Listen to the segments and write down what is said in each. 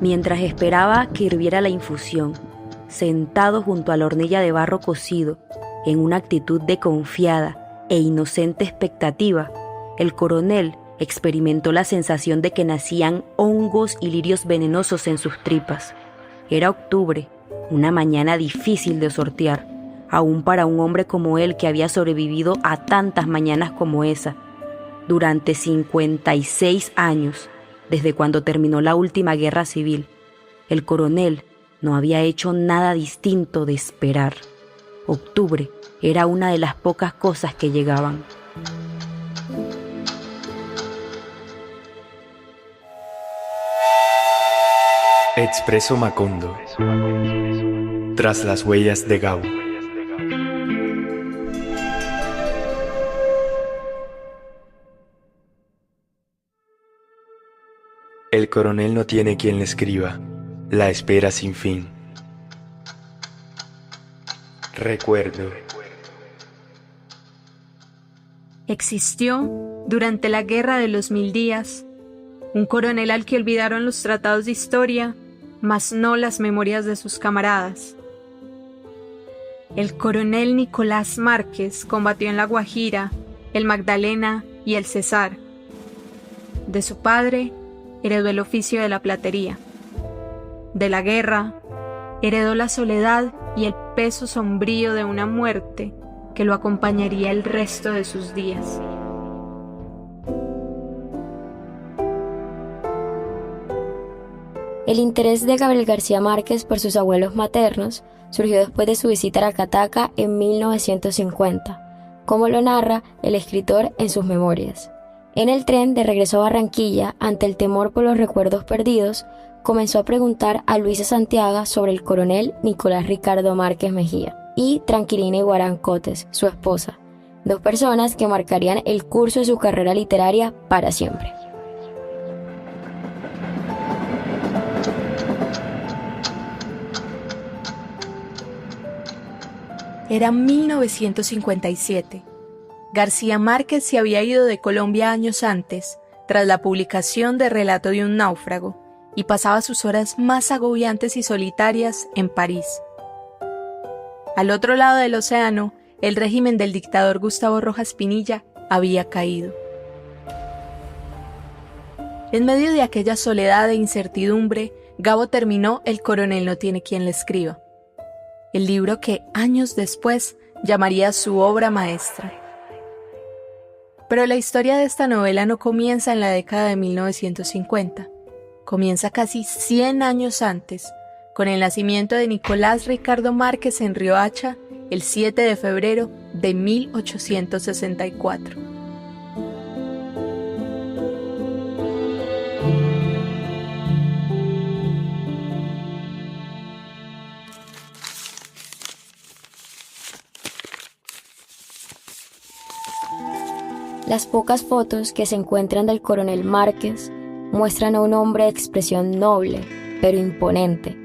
Mientras esperaba que hirviera la infusión, sentado junto a la hornilla de barro cocido, en una actitud de confiada e inocente expectativa, el coronel experimentó la sensación de que nacían hongos y lirios venenosos en sus tripas. Era octubre, una mañana difícil de sortear, aún para un hombre como él que había sobrevivido a tantas mañanas como esa, durante 56 años, desde cuando terminó la última guerra civil. El coronel no había hecho nada distinto de esperar. Octubre era una de las pocas cosas que llegaban. Expreso Macondo. Tras las huellas de Gabo. El coronel no tiene quien le escriba, la espera sin fin. Recuerdo. Existió, durante la Guerra de los 1000 días, un coronel al que olvidaron los tratados de historia, mas no las memorias de sus camaradas. El coronel Nicolás Márquez combatió en la Guajira, el Magdalena y el Cesar. De su padre, heredó el oficio de la platería. De la guerra, heredó la soledad y el peso sombrío de una muerte que lo acompañaría el resto de sus días. El interés de Gabriel García Márquez por sus abuelos maternos surgió después de su visita a Cataca en 1950, como lo narra el escritor en sus memorias. En el tren de regreso a Barranquilla, ante el temor por los recuerdos perdidos, comenzó a preguntar a Luisa Santiago sobre el coronel Nicolás Ricardo Márquez Mejía y Tranquilina Iguarán Cotes, su esposa, dos personas que marcarían el curso de su carrera literaria para siempre. Era 1957. García Márquez se había ido de Colombia años antes, tras la publicación de Relato de un náufrago, y pasaba sus horas más agobiantes y solitarias en París. Al otro lado del océano, el régimen del dictador Gustavo Rojas Pinilla había caído. En medio de aquella soledad e incertidumbre, Gabo terminó El coronel no tiene quien le escriba, el libro que años después llamaría su obra maestra. Pero la historia de esta novela no comienza en la década de 1950, comienza casi 100 años antes, con el nacimiento de Nicolás Ricardo Márquez en Riohacha, el 7 de febrero de 1864. Las pocas fotos que se encuentran del coronel Márquez muestran a un hombre de expresión noble, pero imponente.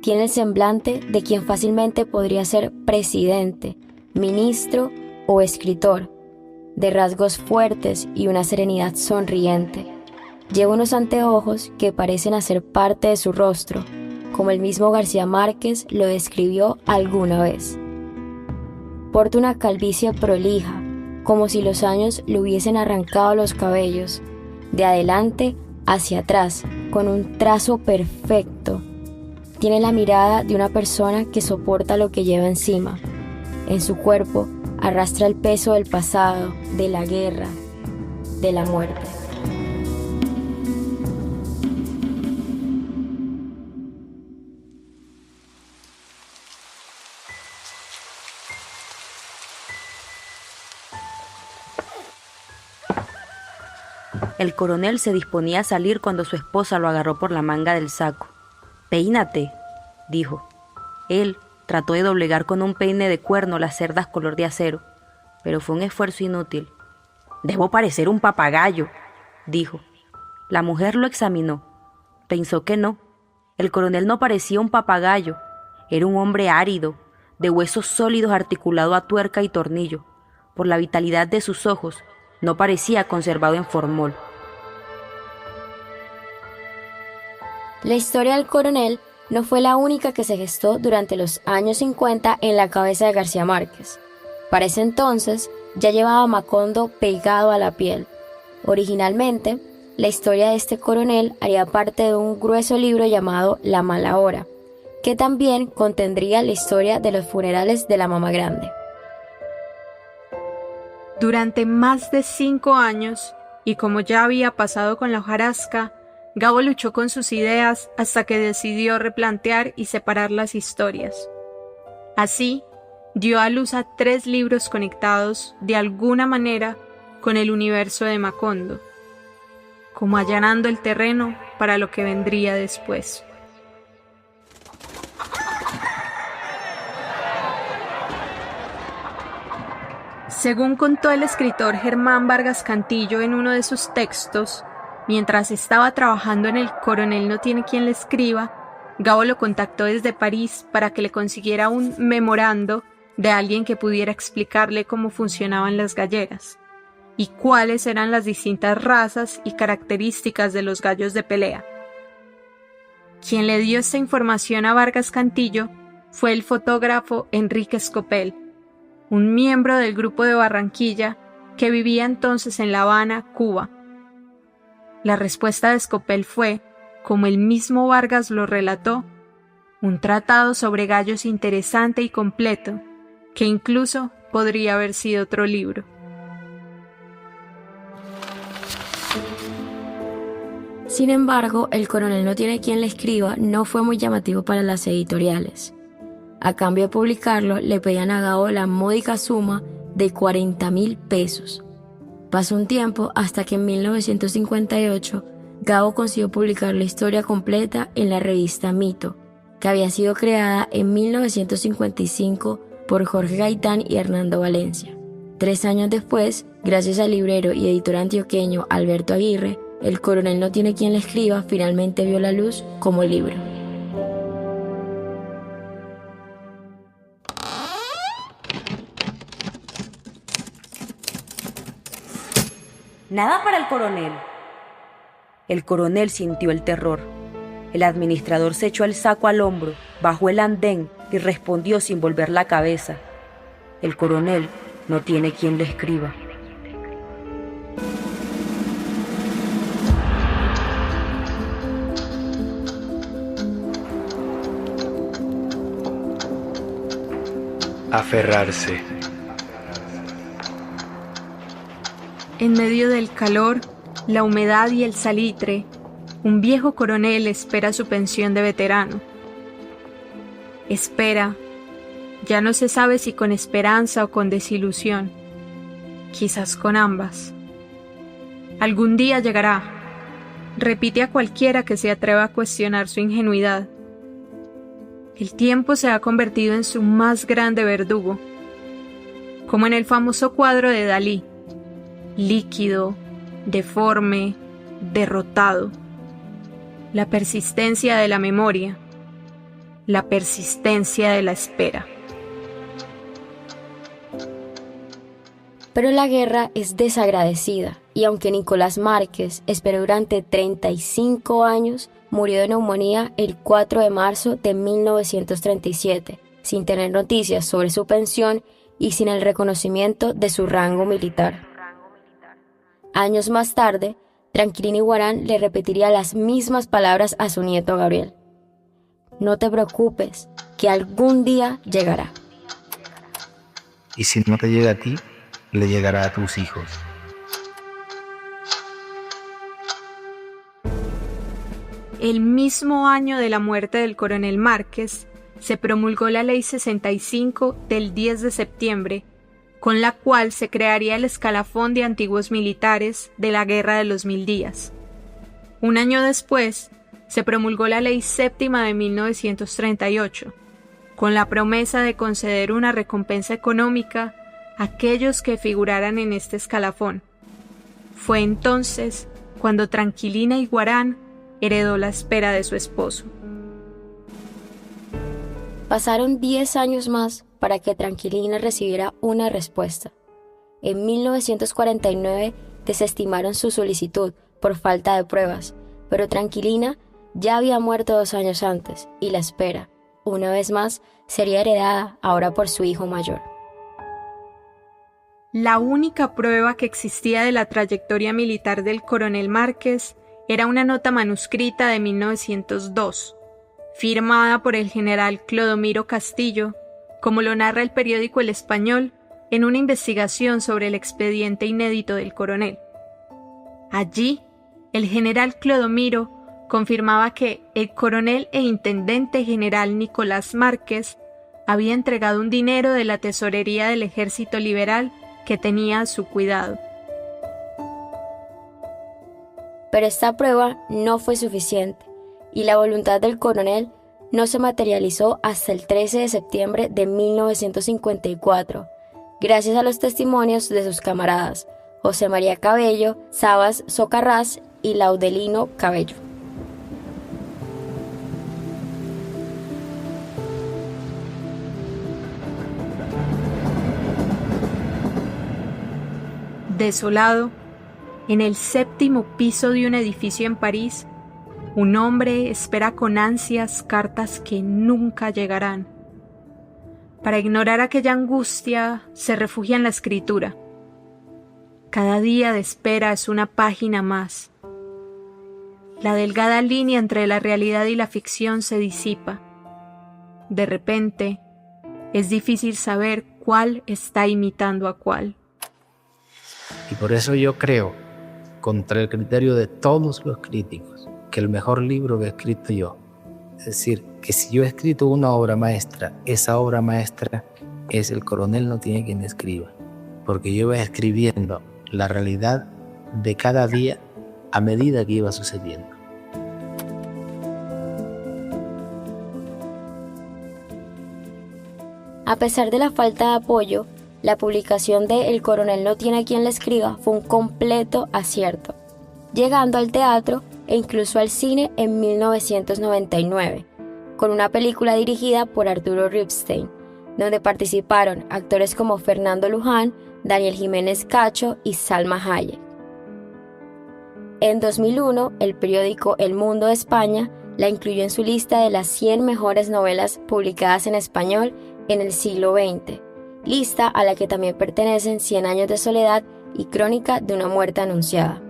Tiene el semblante de quien fácilmente podría ser presidente, ministro o escritor, de rasgos fuertes y una serenidad sonriente. Lleva unos anteojos que parecen hacer parte de su rostro, como el mismo García Márquez lo describió alguna vez. Porta una calvicie prolija, como si los años le hubiesen arrancado los cabellos, de adelante hacia atrás, con un trazo perfecto. Tiene la mirada de una persona que soporta lo que lleva encima. En su cuerpo arrastra el peso del pasado, de la guerra, de la muerte. El coronel se disponía a salir cuando su esposa lo agarró por la manga del saco. «Peínate», dijo. Él trató de doblegar con un peine de cuerno las cerdas color de acero, pero fue un esfuerzo inútil. «Debo parecer un papagayo», dijo. La mujer lo examinó. Pensó que no. El coronel no parecía un papagayo. Era un hombre árido, de huesos sólidos articulado a tuerca y tornillo. Por la vitalidad de sus ojos, no parecía conservado en formol. La historia del coronel no fue la única que se gestó durante los años 50 en la cabeza de García Márquez. Para ese entonces ya llevaba Macondo pegado a la piel. Originalmente, la historia de este coronel haría parte de un grueso libro llamado La mala hora, que también contendría la historia de los funerales de la mamá grande. Durante más de 5 años, y como ya había pasado con la hojarasca, Gabo luchó con sus ideas hasta que decidió replantear y separar las historias. Así, dio a luz a 3 libros conectados de alguna manera con el universo de Macondo, como allanando el terreno para lo que vendría después. Según contó el escritor Germán Vargas Cantillo en uno de sus textos, mientras estaba trabajando en El coronel no tiene quien le escriba, Gabo lo contactó desde París para que le consiguiera un memorando de alguien que pudiera explicarle cómo funcionaban las galleras y cuáles eran las distintas razas y características de los gallos de pelea. Quien le dio esta información a Vargas Cantillo fue el fotógrafo Enrique Scopel, un miembro del grupo de Barranquilla que vivía entonces en La Habana, Cuba. La respuesta de Scopel fue, como el mismo Vargas lo relató, un tratado sobre gallos interesante y completo, que incluso podría haber sido otro libro. Sin embargo, El coronel no tiene quien le escriba no fue muy llamativo para las editoriales. A cambio de publicarlo, le pedían a Gabo la módica suma de 40.000 pesos. Pasó un tiempo hasta que en 1958 Gabo consiguió publicar la historia completa en la revista Mito, que había sido creada en 1955 por Jorge Gaitán y Hernando Valencia. 3 años después, gracias al librero y editor antioqueño Alberto Aguirre, El coronel no tiene quien le escriba finalmente vio la luz como libro. Nada para el coronel. El coronel sintió el terror. El administrador se echó el saco al hombro, bajó el andén y respondió sin volver la cabeza. El coronel no tiene quien le escriba. Aferrarse. En medio del calor, la humedad y el salitre, un viejo coronel espera su pensión de veterano. Espera, ya no se sabe si con esperanza o con desilusión, quizás con ambas. Algún día llegará, repite a cualquiera que se atreva a cuestionar su ingenuidad. El tiempo se ha convertido en su más grande verdugo, como en el famoso cuadro de Dalí, líquido, deforme, derrotado. La persistencia de la memoria, la persistencia de la espera. Pero la guerra es desagradecida y aunque Nicolás Márquez esperó durante 35 años, murió de neumonía el 4 de marzo de 1937, sin tener noticias sobre su pensión y sin el reconocimiento de su rango militar. Años más tarde, Tranquilina Iguarán le repetiría las mismas palabras a su nieto Gabriel. No te preocupes, que algún día llegará. Y si no te llega a ti, le llegará a tus hijos. El mismo año de la muerte del coronel Márquez, se promulgó la Ley 65 del 10 de septiembre, con la cual se crearía el escalafón de antiguos militares de la Guerra de los 1000 días. Un año después, se promulgó la Ley Séptima de 1938, con la promesa de conceder una recompensa económica a aquellos que figuraran en este escalafón. Fue entonces cuando Tranquilina Iguarán heredó la espera de su esposo. Pasaron 10 años más para que Tranquilina recibiera una respuesta. En 1949 desestimaron su solicitud por falta de pruebas, pero Tranquilina ya había muerto 2 años antes y la espera, una vez más, sería heredada ahora por su hijo mayor. La única prueba que existía de la trayectoria militar del coronel Márquez era una nota manuscrita de 1902, firmada por el general Clodomiro Castillo, como lo narra el periódico El Español, en una investigación sobre el expediente inédito del coronel. Allí, el general Clodomiro confirmaba que el coronel e intendente general Nicolás Márquez había entregado un dinero de la tesorería del Ejército Liberal que tenía a su cuidado. Pero esta prueba no fue suficiente y la voluntad del coronel no se materializó hasta el 13 de septiembre de 1954, gracias a los testimonios de sus camaradas José María Cabello, Sabas Socarrás y Laudelino Cabello. Desolado, en el 7º piso de un edificio en París, un hombre espera con ansias cartas que nunca llegarán. Para ignorar aquella angustia, se refugia en la escritura. Cada día de espera es una página más. La delgada línea entre la realidad y la ficción se disipa. De repente, es difícil saber cuál está imitando a cuál. Y por eso yo creo, contra el criterio de todos los críticos, que el mejor libro que he escrito yo, es decir, que si yo he escrito una obra maestra, esa obra maestra es El coronel no tiene quien escriba, porque yo iba escribiendo la realidad de cada día a medida que iba sucediendo. A pesar de la falta de apoyo, la publicación de El coronel no tiene quien le escriba fue un completo acierto, llegando al teatro e incluso al cine en 1999, con una película dirigida por Arturo Ripstein, donde participaron actores como Fernando Luján, Daniel Jiménez Cacho y Salma Hayek. En 2001, el periódico El Mundo de España la incluyó en su lista de las 100 mejores novelas publicadas en español en el siglo XX, lista a la que también pertenecen 100 años de soledad y Crónica de una muerte anunciada.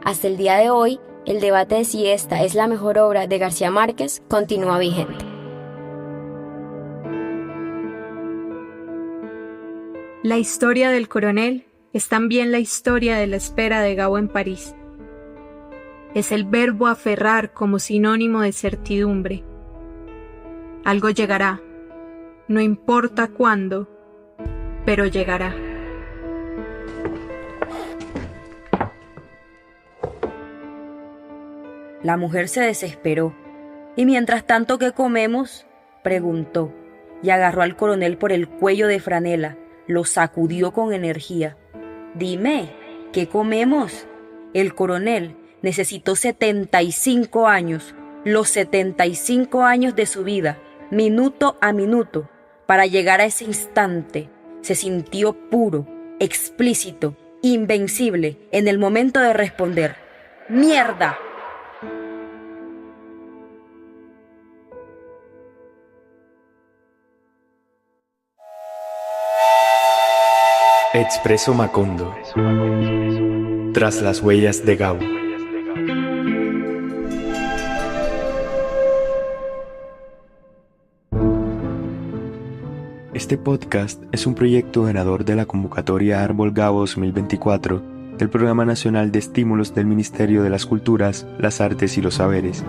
Hasta el día de hoy, el debate de si esta es la mejor obra de García Márquez continúa vigente. La historia del coronel es también la historia de la espera de Gabo en París. Es el verbo aferrar como sinónimo de certidumbre. Algo llegará, no importa cuándo, pero llegará. La mujer se desesperó, y mientras tanto, ¿qué comemos?, preguntó, y agarró al coronel por el cuello de franela, lo sacudió con energía. Dime, ¿qué comemos? El coronel necesitó 75 años, los 75 años de su vida, minuto a minuto, para llegar a ese instante. Se sintió puro, explícito, invencible en el momento de responder. ¡Mierda! Expreso Macondo. Tras las huellas de Gabo. Este podcast es un proyecto ganador de la convocatoria Árbol Gabo 2024 del Programa Nacional de Estímulos del Ministerio de las Culturas, las Artes y los Saberes.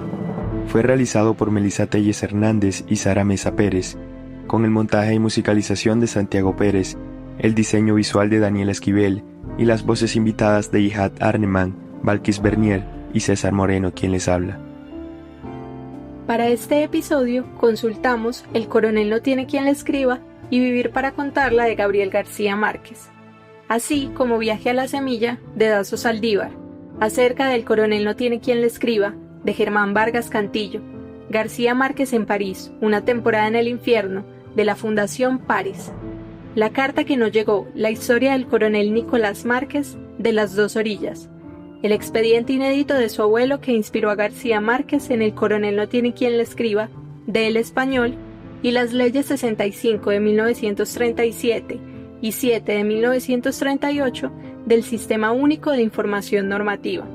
Fue realizado por Melissa Telles Hernández y Sara Mesa Pérez, con el montaje y musicalización de Santiago Pérez, el diseño visual de Daniel Esquivel y las voces invitadas de Ihad Arneman, Valkis Bernier y César Moreno, quien les habla. Para este episodio consultamos El coronel no tiene quien le escriba y Vivir para contarla de Gabriel García Márquez, así como Viaje a la semilla de Dazo Saldívar, acerca del coronel no tiene quien le escriba de Germán Vargas Cantillo, García Márquez en París, una temporada en el infierno, de la Fundación Paris, La carta que no llegó, la historia del coronel Nicolás Márquez, de Las dos orillas, el expediente inédito de su abuelo que inspiró a García Márquez en El coronel no tiene quien le escriba, de El Español, y las leyes 65 de 1937 y 7 de 1938 del Sistema Único de Información Normativa.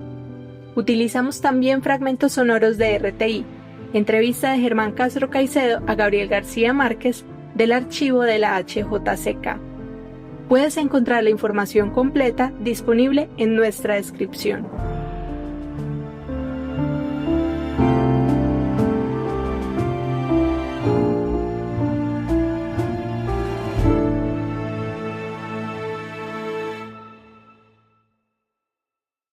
Utilizamos también fragmentos sonoros de RTI, entrevista de Germán Castro Caicedo a Gabriel García Márquez del archivo de la HJCK. Puedes encontrar la información completa disponible en nuestra descripción.